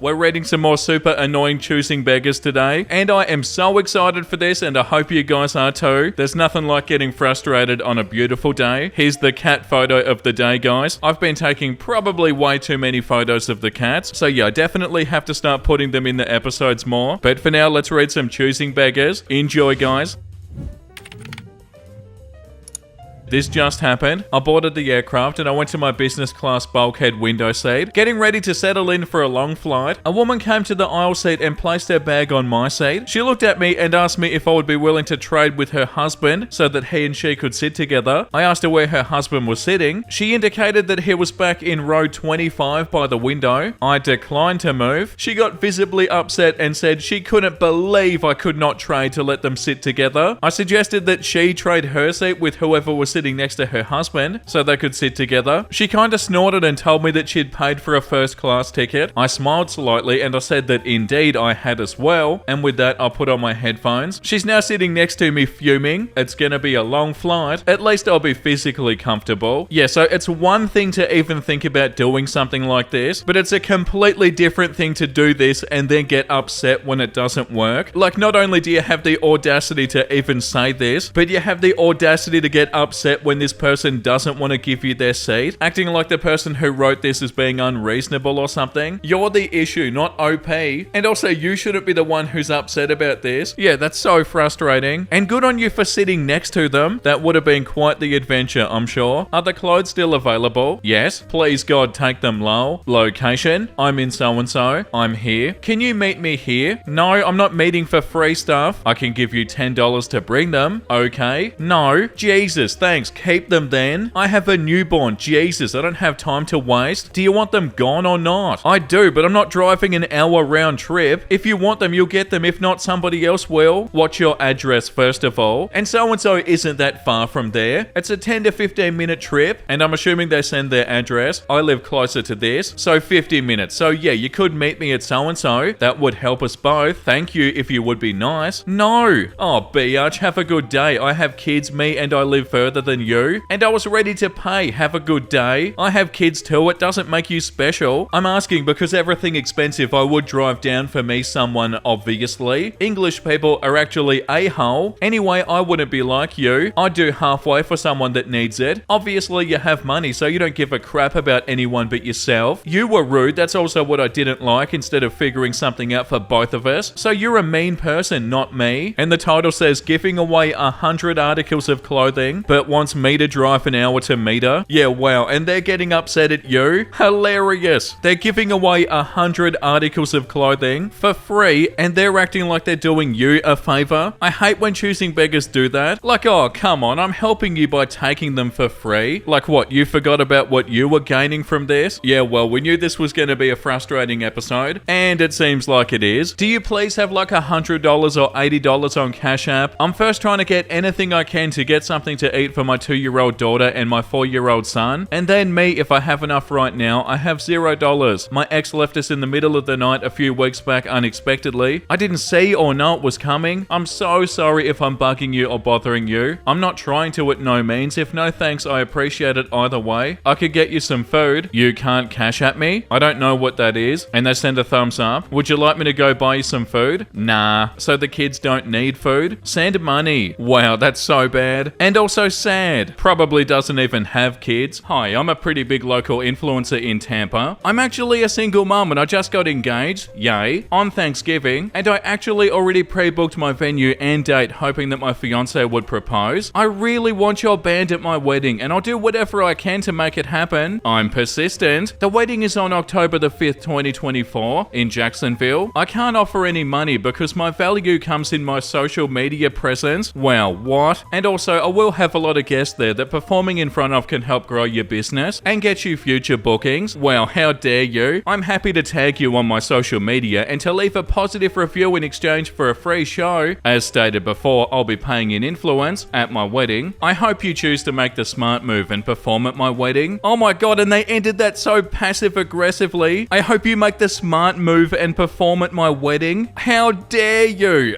We're reading some more super annoying Choosing Beggars today, and I am so excited for this, and I hope you guys are too. There's nothing like getting frustrated on a beautiful day. Here's the cat photo of the day, guys. I've been taking probably way too many photos of the cats, so yeah, I definitely have to start putting them in the episodes more. But for now, let's read some Choosing Beggars. Enjoy, guys. This just happened. I boarded the aircraft and I went to my business class bulkhead window seat, getting ready to settle in for a long flight. A woman came to the aisle seat and placed her bag on my seat. She looked at me and asked me if I would be willing to trade with her husband so that he and she could sit together. I asked her where her husband was sitting. She indicated that he was back in row 25 by the window. I declined to move. She got visibly upset and said she couldn't believe I could not trade to let them sit together. I suggested that she trade her seat with whoever was sitting next to her husband so they could sit together. She kind of snorted and told me that she'd paid for a first class ticket. I smiled slightly and I said that indeed I had as well, and with that I put on my headphones. She's now sitting next to me fuming. It's gonna be a long flight. At least I'll be physically comfortable. Yeah, so it's one thing to even think about doing something like this, but it's a completely different thing to do this and then get upset when it doesn't work. Like, not only do you have the audacity to even say this, but you have the audacity to get upset when this person doesn't want to give you their seat, acting like the person who wrote this is being unreasonable or something. You're the issue, not OP. And also, you shouldn't be the one who's upset about this. Yeah, that's so frustrating. And good on you for sitting next to them. That would have been quite the adventure, I'm sure. Are the clothes still available? Yes. Please God, take them, lol. Location? I'm in so-and-so. I'm here. Can you meet me here? No, I'm not meeting for free stuff. I can give you $10 to bring them. Okay. No. Jesus, thanks. Keep them then. I have a newborn. Jesus, I don't have time to waste. Do you want them gone or not? I do, but I'm not driving an hour round trip. If you want them, you'll get them. If not, somebody else will. What's your address, first of all? And so-and-so isn't that far from there. It's a 10 to 15 minute trip, and I'm assuming they send their address. I live closer to this, so 50 minutes. So yeah, you could meet me at so-and-so. That would help us both. Thank you if you would be nice. No. Oh, biatch, have a good day. I have kids, me, and I live further than you, and I was ready to pay. Have a good day. I have kids too. It doesn't make you special. I'm asking because everything expensive. I would drive down for me someone, obviously. English people are actually a-hole. Anyway, I wouldn't be like you. I'd do halfway for someone that needs it. Obviously, you have money, so you don't give a crap about anyone but yourself. You were rude. That's also what I didn't like, instead of figuring something out for both of us. So you're a mean person, not me. And the title says giving away 100 articles of clothing, but wants me to drive an hour to meet her. Yeah, wow. And they're getting upset at you? Hilarious. They're giving away 100 articles of clothing for free, and they're acting like they're doing you a favor. I hate when Choosing Beggars do that. Like, oh, come on, I'm helping you by taking them for free. Like what, you forgot about what you were gaining from this? Yeah, well, we knew this was going to be a frustrating episode, and it seems like it is. Do you please have like $100 or $80 on Cash App? I'm first trying to get anything I can to get something to eat for my 2-year-old daughter and my 4-year-old son. And then me, if I have enough right now. I have $0. My ex left us in the middle of the night a few weeks back unexpectedly. I didn't see or know it was coming. I'm so sorry if I'm bugging you or bothering you. I'm not trying to at no means. If no thanks, I appreciate it either way. I could get you some food. You can't Cash at me? I don't know what that is. And they send a thumbs up. Would you like me to go buy you some food? Nah. So the kids don't need food? Send money. Wow, that's so bad. And also sad. Probably doesn't even have kids. Hi, I'm a pretty big local influencer in Tampa. I'm actually a single mum and I just got engaged, yay, on Thanksgiving, and I actually already pre-booked my venue and date hoping that my fiance would propose. I really want your band at my wedding and I'll do whatever I can to make it happen. I'm persistent. The wedding is on October the 5th, 2024 in Jacksonville. I can't offer any money because my value comes in my social media presence. Wow, what? And also, I will have a lot of guests there that performing in front of can help grow your business and get you future bookings. Wow, how dare you? I'm happy to tag you on my social media and to leave a positive review in exchange for a free show. As stated before, I'll be paying in influence at my wedding. I hope you choose to make the smart move and perform at my wedding. Oh my god, and they ended that so passive aggressively. I hope you make the smart move and perform at my wedding. How dare you?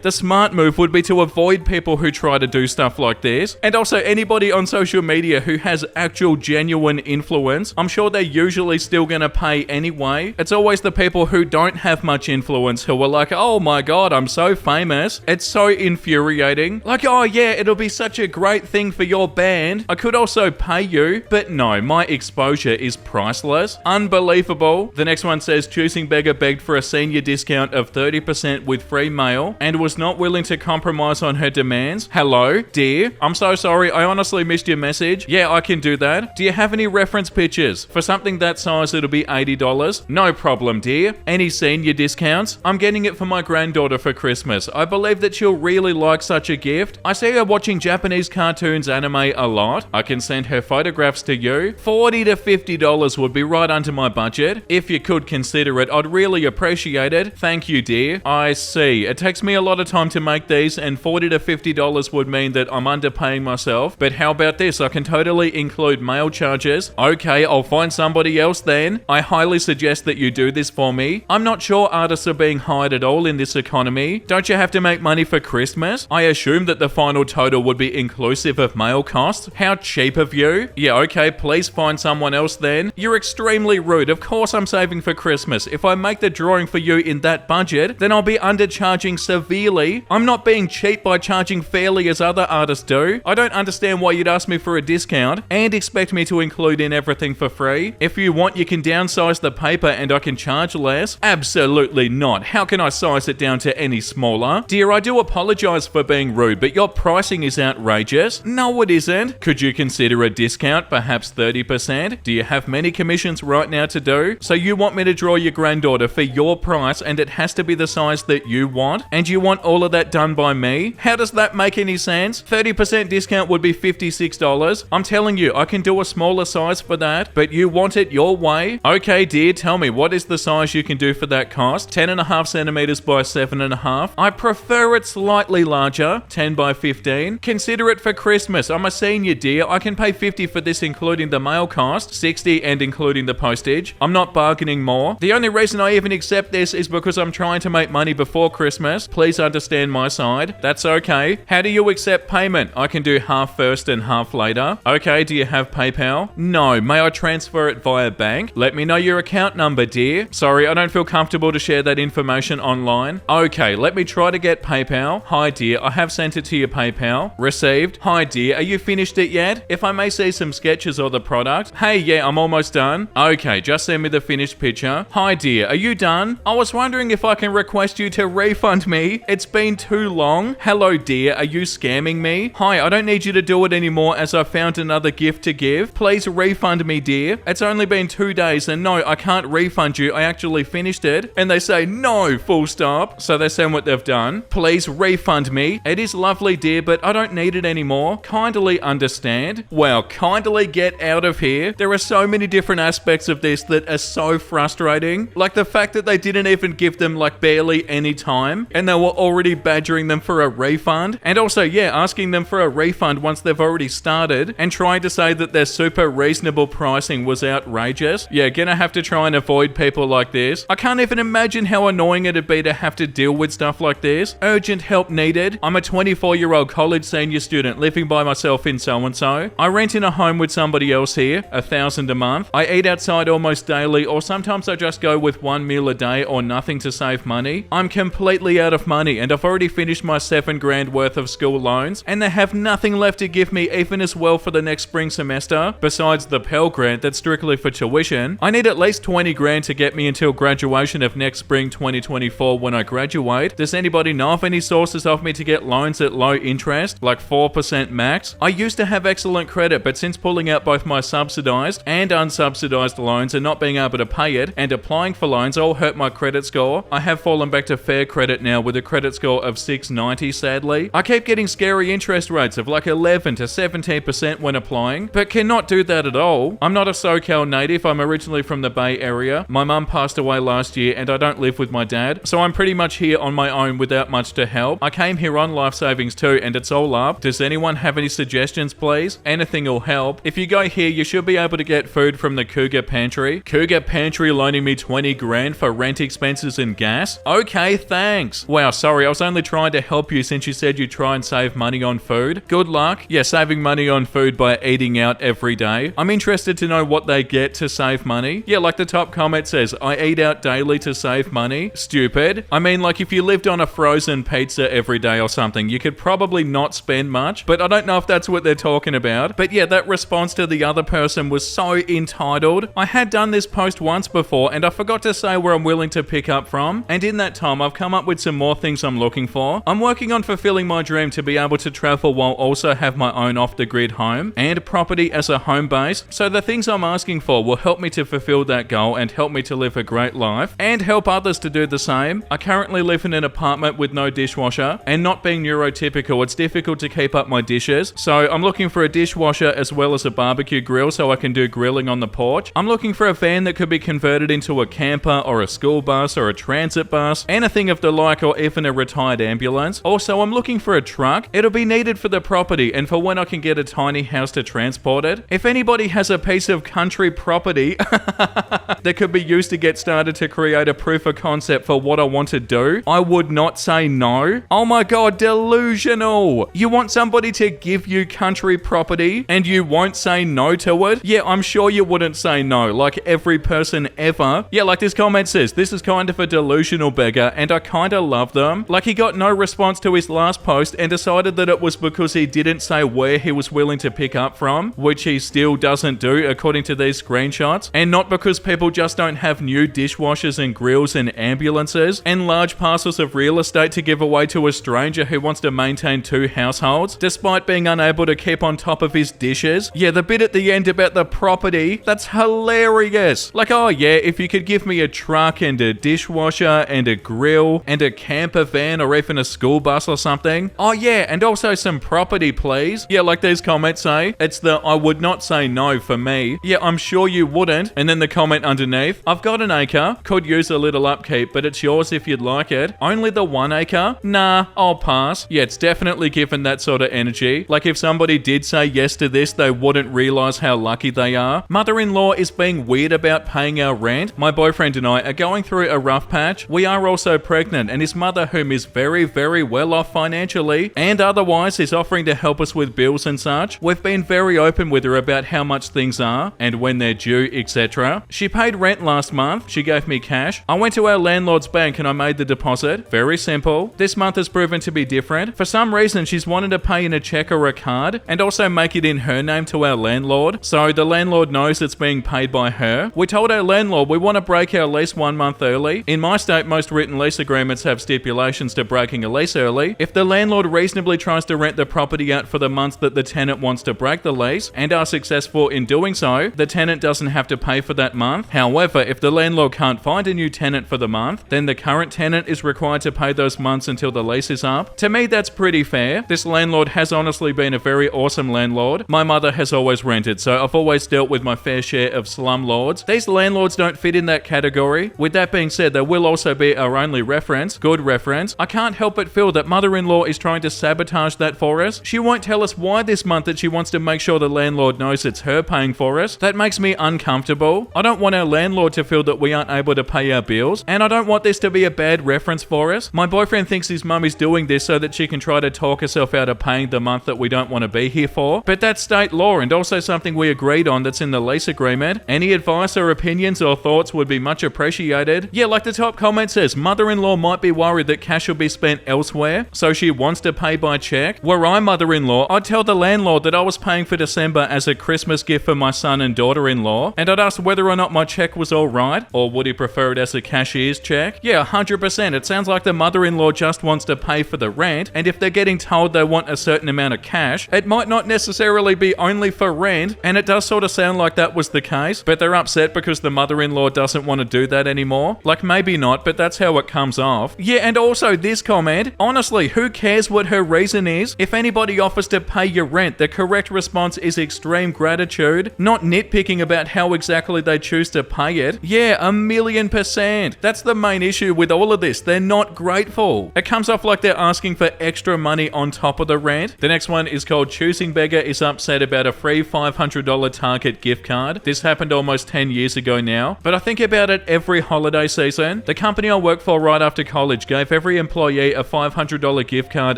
The smart move would be to avoid people who try to do stuff like this. And And also, anybody on social media who has actual genuine influence, I'm sure they're usually still gonna pay anyway. It's always the people who don't have much influence who are like, oh my god, I'm so famous. It's so infuriating. Like, oh yeah, it'll be such a great thing for your band. I could also pay you, but no, my exposure is priceless. Unbelievable. The next one says, Choosing Beggar begged for a senior discount of 30% with free mail and was not willing to compromise on her demands. Hello, dear. I'm so sorry, I honestly missed your message. Yeah, I can do that. Do you have any reference pictures? For something that size, it'll be $80. No problem, dear. Any senior discounts? I'm getting it for my granddaughter for Christmas. I believe that she'll really like such a gift. I see her watching Japanese cartoons anime a lot. I can send her photographs to you. $40 to $50 would be right under my budget. If you could consider it, I'd really appreciate it. Thank you, dear. I see. It takes me a lot of time to make these, and $40 to $50 would mean that I'm underpaying myself. But how about this? I can totally include mail charges. Okay, I'll find somebody else then. I highly suggest that you do this for me. I'm not sure artists are being hired at all in this economy. Don't you have to make money for Christmas? I assume that the final total would be inclusive of mail costs. How cheap of you. Yeah, okay, please find someone else then. You're extremely rude. Of course I'm saving for Christmas. If I make the drawing for you in that budget, then I'll be undercharging severely. I'm not being cheap by charging fairly as other artists do. I don't understand why you'd ask me for a discount and expect me to include in everything for free. If you want, you can downsize the paper and I can charge less. Absolutely not. How can I size it down to any smaller? Dear, I do apologize for being rude, but your pricing is outrageous. No, it isn't. Could you consider a discount, perhaps 30%? Do you have many commissions right now to do? So you want me to draw your granddaughter for your price and it has to be the size that you want? And you want all of that done by me? How does that make any sense? 30% discount would be $56. I'm telling you, I can do a smaller size for that, but you want it your way? Okay, dear, tell me, what is the size you can do for that cost? 10.5 centimeters by 7.5. I prefer it slightly larger, 10 by 15. Consider it for Christmas. I'm a senior, dear. I can pay $50 for this including the mail cost, $60 and including the postage. I'm not bargaining more. The only reason I even accept this is because I'm trying to make money before Christmas. Please understand my side. That's okay. How do you accept payment? I can do half first and half later. Okay, do you have PayPal? No. May I transfer it via bank? Let me know your account number, dear. Sorry, I don't feel comfortable to share that information online. Okay, let me try to get PayPal. Hi, dear. I have sent it to your PayPal. Received. Hi, dear. Are you finished it yet? If I may see some sketches of the product. Hey, yeah, I'm almost done. Okay, just send me the finished picture. Hi, dear. Are you done? I was wondering if I can request you to refund me. It's been too long. Hello, dear. Are you scamming me? Hi, I don't need you to do it anymore as I found another gift to give. Please refund me, dear. It's only been 2 days and no, I can't refund you. I actually finished it. And they say no, full stop. So they send what they've done. Please refund me. It is lovely, dear, but I don't need it anymore. Kindly understand. Well, kindly get out of here. There are so many different aspects of this that are so frustrating. Like the fact that they didn't even give them like barely any time and they were already badgering them for a refund. And also, yeah, asking them for a refund once they've already started and trying to say that their super reasonable pricing was outrageous. Yeah, gonna have to try and avoid people like this. I can't even imagine how annoying it'd be to have to deal with stuff like this. Urgent help needed. I'm a 24-year-old college senior student living by myself in so-and-so. I rent in a home with somebody else here, $1,000 a month. I eat outside almost daily, or sometimes I just go with one meal a day or nothing to save money. I'm completely out of money and I've already finished my $7,000 worth of school loans and they have nothing left to give me even as well for the next spring semester. Besides the Pell Grant that's strictly for tuition, I need at least $20,000 to get me until graduation of next spring 2024 when I graduate. Does anybody know of any sources of me to get loans at low interest, like 4% max? I used to have excellent credit, but since pulling out both my subsidized and unsubsidized loans and not being able to pay it and applying for loans all hurt my credit score. I have fallen back to fair credit now with a credit score of 690, sadly. I keep getting scary interest rates of like 11 to 17% when applying, but cannot do that at all. I'm not a SoCal native. I'm originally from the Bay Area. My mum passed away last year and I don't live with my dad, so I'm pretty much here on my own without much to help. I came here on life savings too and it's all up. Does anyone have any suggestions, please? Anything will help. If you go here, you should be able to get food from the Cougar Pantry. Cougar Pantry loaning me $20,000 for rent expenses and gas? Okay, thanks. Wow, sorry, I was only trying to help you since you said you try and save money on food. Good Good luck. Yeah, saving money on food by eating out every day. I'm interested to know what they get to save money. Yeah, like the top comment says, I eat out daily to save money. Stupid. I mean, like if you lived on a frozen pizza every day or something, you could probably not spend much, but I don't know if that's what they're talking about. But yeah, that response to the other person was so entitled. I had done this post once before and I forgot to say where I'm willing to pick up from. And in that time, I've come up with some more things I'm looking for. I'm working on fulfilling my dream to be able to travel while also have my own off-the-grid home and property as a home base. So the things I'm asking for will help me to fulfill that goal and help me to live a great life and help others to do the same. I currently live in an apartment with no dishwasher, and not being neurotypical, it's difficult to keep up my dishes. So I'm looking for a dishwasher as well as a barbecue grill so I can do grilling on the porch. I'm looking for a van that could be converted into a camper or a school bus or a transit bus, anything of the like, or even a retired ambulance. Also, I'm looking for a truck. It'll be needed for the property and for when I can get a tiny house to transport it. If anybody has a piece of country property that could be used to get started to create a proof of concept for what I want to do, I would not say no. Oh my god, delusional. You want somebody to give you country property and you won't say no to it? Yeah, I'm sure you wouldn't say no, like every person ever. Yeah, like this comment says, this is kind of a delusional beggar and I kind of love them. Like he got no response to his last post and decided that it was because he didn't say where he was willing to pick up from, which he still doesn't do according to these screenshots, and not because people just don't have new dishwashers and grills and ambulances and large parcels of real estate to give away to a stranger who wants to maintain 2 households despite being unable to keep on top of his dishes. Yeah, the bit at the end about the property, that's hilarious. Like, oh yeah, if you could give me a truck and a dishwasher and a grill and a camper van or even a school bus or something. Oh yeah, and also some property please. Yeah, like these comments say, it's the I would not say no for me. Yeah, I'm sure you wouldn't. And then the comment underneath, I've got an acre, could use a little upkeep, but it's yours if you'd like it. Only the 1 acre? Nah, I'll pass. Yeah, it's definitely given that sort of energy. Like if somebody did say yes to this, they wouldn't realize how lucky they are. Mother-in-law is being weird about paying our rent. My boyfriend and I are going through a rough patch. We are also pregnant, and his mother, whom is very, very well off financially and otherwise, is offering to help us with bills and such. We've been very open with her about how much things are and when they're due, etc. She paid rent last month. She gave me cash. I went to our landlord's bank and I made the deposit. Very simple. This month has proven to be different. For some reason, she's wanted to pay in a check or a card and also make it in her name to our landlord, so the landlord knows it's being paid by her. We told our landlord we want to break our lease 1 month early. In my state, most written lease agreements have stipulations to breaking a lease early. If the landlord reasonably tries to rent the property out for the months that the tenant wants to break the lease and are successful in doing so, the tenant doesn't have to pay for that month. However, if the landlord can't find a new tenant for the month, then the current tenant is required to pay those months until the lease is up. To me, that's pretty fair. This landlord has honestly been a very awesome landlord. My mother has always rented, so I've always dealt with my fair share of slumlords. These landlords don't fit in that category. With that being said, they will also be our only reference. Good reference. I can't help but feel that mother-in-law is trying to sabotage that for us. She won't tell us why this month that she wants to make sure the landlord knows it's her paying for us. That makes me uncomfortable. I don't want our landlord to feel that we aren't able to pay our bills, and I don't want this to be a bad reference for us. My boyfriend thinks his mum is doing this so that she can try to talk herself out of paying the month that we don't want to be here for, but that's state law and also something we agreed on that's in the lease agreement. Any advice or opinions or thoughts would be much appreciated. Yeah, like the top comment says, mother-in-law might be worried that cash will be spent elsewhere, so she wants to pay by check. Were I mother-in-law, I'd tell the landlord that I was paying for December as a Christmas gift for my son and daughter-in-law, and I'd ask whether or not my check was alright, or would he prefer it as a cashier's check? Yeah, 100%. It sounds like the mother-in-law just wants to pay for the rent, and if they're getting told they want a certain amount of cash, it might not necessarily be only for rent, and it does sort of sound like that was the case, but they're upset because the mother-in-law doesn't want to do that anymore. Like, maybe not, but that's how it comes off. Yeah, and also this comment, honestly, who cares what her reason is? If anybody offers to pay your rent, the correct response is extreme gratitude, not nitpicking about how exactly they choose to pay it. Yeah, 1,000,000%. That's the main issue with all of this. They're not grateful. It comes off like they're asking for extra money on top of the rent. The next one is called Choosing Beggar is upset about a free $500 Target gift card. This happened almost 10 years ago now, but I think about it every holiday season. The company I worked for right after college gave every employee a $500 gift card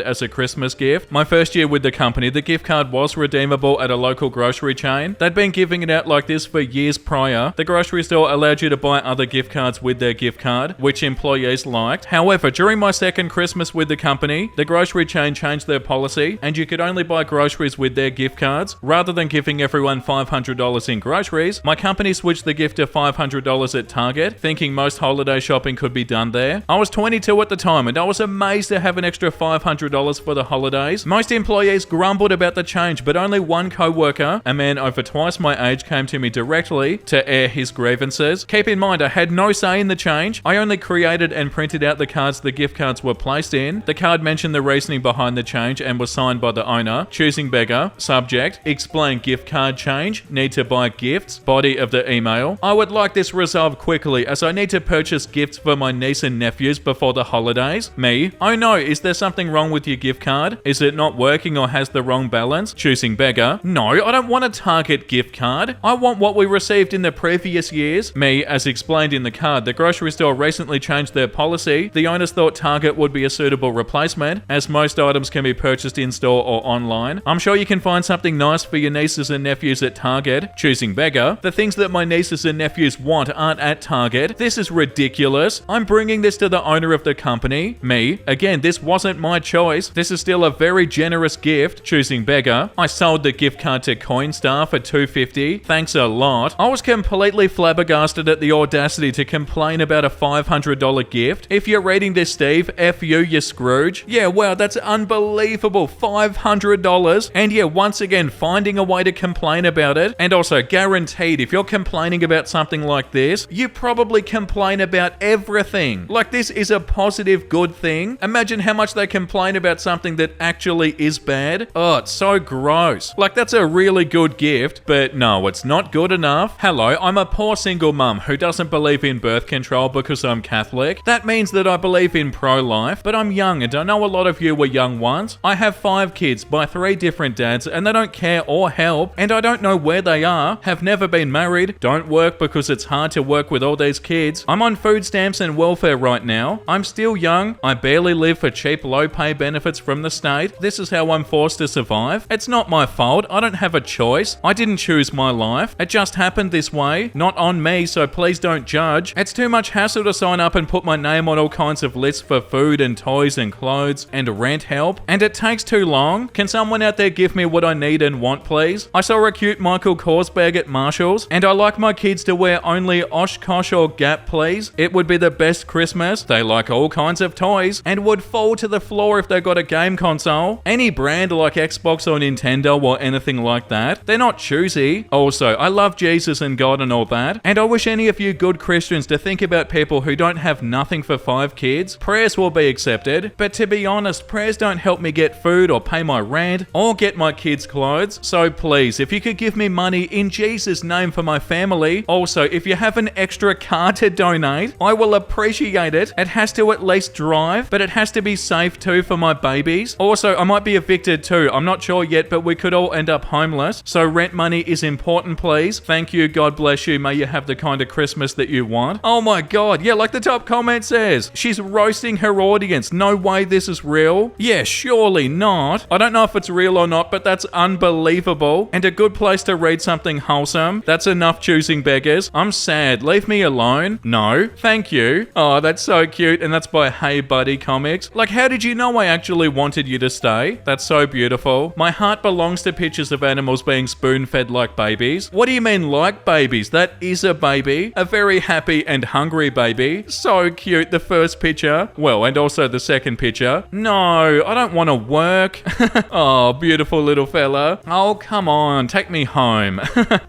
as a Christmas gift. My first first year with the company, the gift card was redeemable at a local grocery chain. They'd been giving it out like this for years prior. The grocery store allowed you to buy other gift cards with their gift card, which employees liked. However, during my second Christmas with the company, the grocery chain changed their policy and you could only buy groceries with their gift cards. Rather than giving everyone $500 in groceries, my company switched the gift to $500 at Target, thinking most holiday shopping could be done there. I was 22 at the time and I was amazed to have an extra $500 for the holidays. Most employees grumbled about the change, but only one co-worker, a man over twice my age, came to me directly to air his grievances. Keep in mind, I had no say in the change. I only created and printed out the cards the gift cards were placed in. The card mentioned the reasoning behind the change and was signed by the owner. Choosing beggar. Subject: explain gift card change. Need to buy gifts. Body of the email: I would like this resolved quickly as I need to purchase gifts for my niece and nephews before the holidays. Me: oh no, is there something wrong with your gift card? Is it not working or has the wrong balance? Choosing beggar: no, I don't want a Target gift card. I want what we received in the previous years. Me: as explained in the card, the grocery store recently changed their policy. The owners thought Target would be a suitable replacement, as most items can be purchased in store or online. I'm sure you can find something nice for your nieces and nephews at Target. Choosing beggar: the things that my nieces and nephews want aren't at Target. This is ridiculous. I'm bringing this to the owner of the company. Me: again, this wasn't my choice. This is still a very generous gift. Choosing beggar: I sold the gift card to Coinstar for $250. Thanks a lot. I was completely flabbergasted at the audacity to complain about a $500 gift. If you're reading this, Steve, F you Scrooge. Yeah, wow, that's unbelievable. $500. And yeah, once again, finding a way to complain about it. And also, guaranteed, if you're complaining about something like this, you probably complain about everything. Like, this is a positive, good thing. Imagine how much they complain about something that actually is bad. Oh, it's so gross. Like, that's a really good gift, but no, it's not good enough. Hello, I'm a poor single mum who doesn't believe in birth control because I'm Catholic. That means that I believe in pro-life, but I'm young and I know a lot of you were young once. I have 5 kids by 3 different dads and they don't care or help, and I don't know where they are, have never been married, don't work because it's hard to work with all these kids. I'm on food stamps and welfare right now. I'm still young. I barely live for cheap low pay benefits from the state. This is how I'm forced to survive. It's not my fault. I don't have a choice. I didn't choose my life. It just happened this way. Not on me, so please don't judge. It's too much hassle to sign up and put my name on all kinds of lists for food and toys and clothes and rent help, and it takes too long. Can someone out there give me what I need and want, please? I saw a cute Michael Kors bag at Marshall's, and I like my kids to wear only Oshkosh or Gap, please. It would be the best Christmas. They like all kinds of toys and would fall to the floor if they got a game console. Any brand like Xbox or Nintendo or anything like that. They're not choosy. Also, I love Jesus and God and all that, and I wish any of you good Christians to think about people who don't have nothing for 5 kids. Prayers will be accepted, but to be honest, prayers don't help me get food or pay my rent or get my kids clothes. So please, if you could give me money in Jesus' name for my family. Also, if you have an extra car to donate, I will appreciate it. It has to at least drive, but it has to be safe too for my babies. Also, I might be evicted too. I'm not sure yet, but we could all end up homeless. So rent money is important, please. Thank you. God bless you. May you have the kind of Christmas that you want. Oh my God. Yeah, like the top comment says, she's roasting her audience. No way this is real. Yeah, surely not. I don't know if it's real or not, but that's unbelievable. And a good place to read something wholesome. That's enough, Choosing Beggars. I'm sad. Leave me alone. No. Thank you. Oh, that's so cute. And that's by Hey Buddy Comics. Like, how did you know I actually wanted you to stay? That's so beautiful. My heart belongs to pictures of animals being spoon-fed like babies. What do you mean like babies? That is a baby. A very happy and hungry baby. So cute. The first picture. Well, and also the second picture. No, I don't want to work. Oh, beautiful little fella. Oh, come on. Take me home.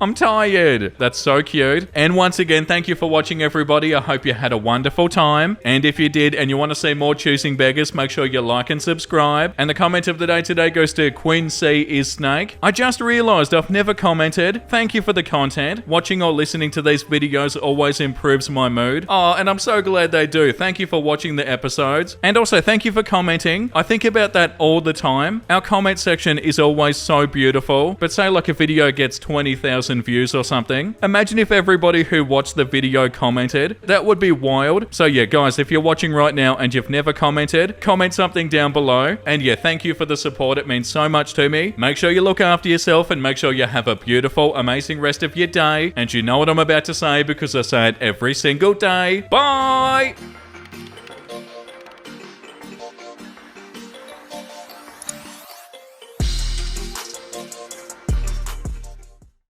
I'm tired. That's so cute. And once again, thank you for watching, everybody. I hope you had a wonderful time. And if you did and you want to see more Choosing Beggars, make sure you like and subscribe. And the comment of the day today goes to Queen C is Snake. I just realized I've never commented. Thank you for the content. Watching or listening to these videos always improves my mood. Oh, and I'm so glad they do. Thank you for watching the episodes. And also, thank you for commenting. I think about that all the time. Our comment section is always so beautiful. But say like a video gets 20,000 views or something. Imagine if everybody who watched the video commented. That would be wild. So yeah, guys, if you're watching right now and you've never commented, comment something down below. And yeah, thank you for for the support. It means so much to me. Make sure you look after yourself and make sure you have a beautiful, amazing rest of your day. And you know what I'm about to say because I say it every single day. Bye!